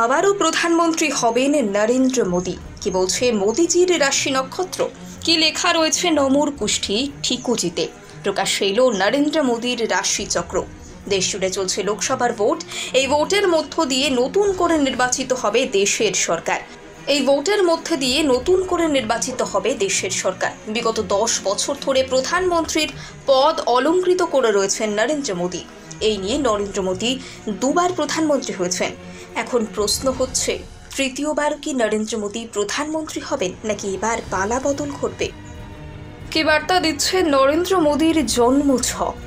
আবারও প্রধানমন্ত্রী হবেন নরেন্দ্র মোদী। কি বলছে মোদীজির রাশি নক্ষত্র, কি লেখা রয়েছে নমুর কুষ্ঠি ঠিকুজিতে। প্রকাশ্যে এলো নরেন্দ্র মোদীর রাশি চক্র। দেশ জুড়ে চলছে লোকসভার ভোট। এই ভোটের মধ্য দিয়ে নতুন করে নির্বাচিত হবে দেশের সরকার। বিগত 10 বছর ধরে প্রধানমন্ত্রীর পদ অলংকৃত করে রয়েছেন নরেন্দ্র মোদী। এই নিয়ে নরেন্দ্র মোদী দুবার প্রধানমন্ত্রী হয়েছেন। এখন প্রশ্ন হচ্ছে, তৃতীয়বার কি নরেন্দ্র মোদী প্রধানমন্ত্রী হবেন, নাকি এবার পালা বদল ঘটবে? কি বার্তা দিচ্ছে নরেন্দ্র মোদীর জন্ম ছক?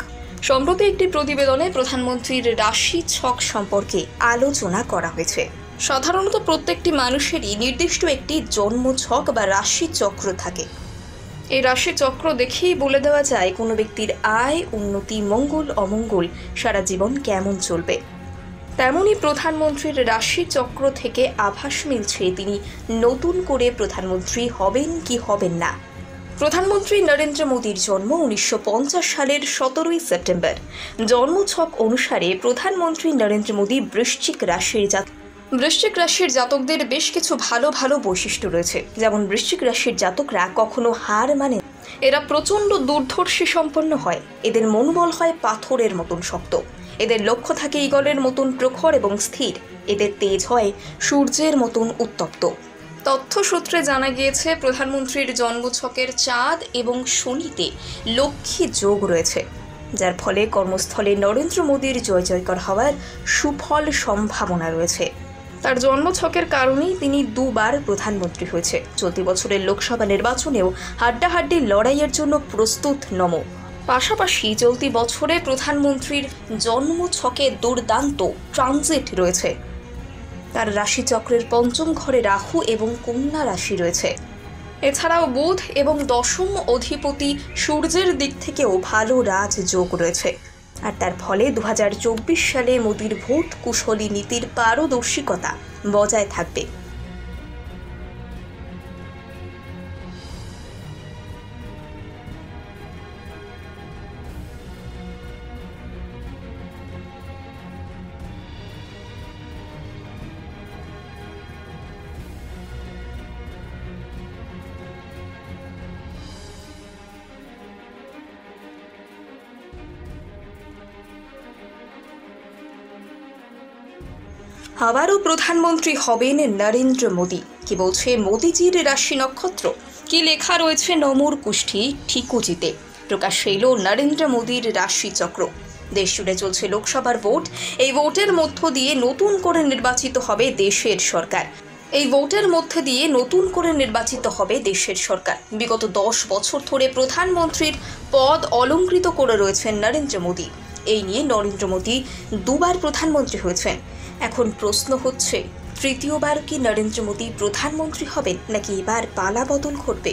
সম্প্রতি একটি প্রতিবেদনে প্রধানমন্ত্রীর রাশি ছক সম্পর্কে আলোচনা করা হয়েছে। সাধারণত প্রত্যেকটি মানুষেরই নির্দিষ্ট একটি জন্ম ছক বা রাশি চক্র থাকে। এই রাশি চক্র দেখেই বলে দেওয়া যায় কোনো ব্যক্তির আয়, উন্নতি, মঙ্গল, অমঙ্গল সারা জীবন কেমন চলবে। তেমনই প্রধানমন্ত্রীর রাশি চক্র থেকে আভাস মিলছে তিনি নতুন করে প্রধানমন্ত্রী হবেন কি হবেন না। প্রধানমন্ত্রী নরেন্দ্র মোদীর জন্ম 1950 সালের 17 সেপ্টেম্বর। জন্মছক অনুসারে প্রধানমন্ত্রী নরেন্দ্র মোদী বৃশ্চিক রাশির জাতকদের বেশ কিছু ভালো ভালো বৈশিষ্ট্য রয়েছে। যেমন বৃশ্চিক রাশির জাতকরা কখনো হার মানে, এরা প্রচণ্ড দূরদর্শী সম্পন্ন হয়। এদের মনোবল হয় পাথরের মতন শক্ত। এদের লক্ষ্য থাকে ঈগলের মতন প্রখর এবং স্থির। এদের তেজ হয় সূর্যের মতন উত্তপ্ত। তথ্যসূত্রে জানা গিয়েছে প্রধানমন্ত্রীর জন্মছকের চাঁদ এবং শনিতে লক্ষ্মী যোগ রয়েছে, যার ফলে কর্মস্থলে নরেন্দ্র মোদীর জয় জয়কার হওয়ার সুফল সম্ভাবনা রয়েছে। তার জন্মছকের কারণেই তিনি দুবার প্রধানমন্ত্রী হয়েছে। চলতি বছরের লোকসভা নির্বাচনেও হাড্ডাহাড্ডি লড়াইয়ের জন্য প্রস্তুত নমো। পাশাপাশি চলতি বছরে প্রধানমন্ত্রীর জন্মছকে দুর্দান্ত ট্রানজিট রয়েছে। তার রাশিচক্রের পঞ্চম ঘরে রাহু এবং কন্যা রাশি রয়েছে। এছাড়াও বুধ এবং দশম অধিপতি সূর্যের দিক থেকেও ভালো রাজযোগ রয়েছে। আর তার ফলে 2024 সালে মোদীর ভোট কুশলী নীতির পারদর্শিকতা বজায় থাকবে। আবারও প্রধানমন্ত্রী হবেন নরেন্দ্র মোদী। কি বলছে মোদীজির রাশি নক্ষত্র, কি লেখা রয়েছে নমুর কুষ্ঠি ঠিকুজিতে। প্রকাশ্যে এলো নরেন্দ্র মোদীর রাশি চক্র। দেশ জুড়ে চলছে লোকসভার ভোট। এই ভোটের মধ্য দিয়ে নতুন করে নির্বাচিত হবে দেশের সরকার। বিগত 10 বছর ধরে প্রধানমন্ত্রীর পদ অলংকৃত করে রয়েছেন নরেন্দ্র মোদী। এই নিয়ে নরেন্দ্র মোদী দুবার প্রধানমন্ত্রী হয়েছেন। এখন প্রশ্ন হচ্ছে, তৃতীয়বার কি নরেন্দ্র মোদী প্রধানমন্ত্রী হবেন, নাকি এবার পালা বদল ঘটবে?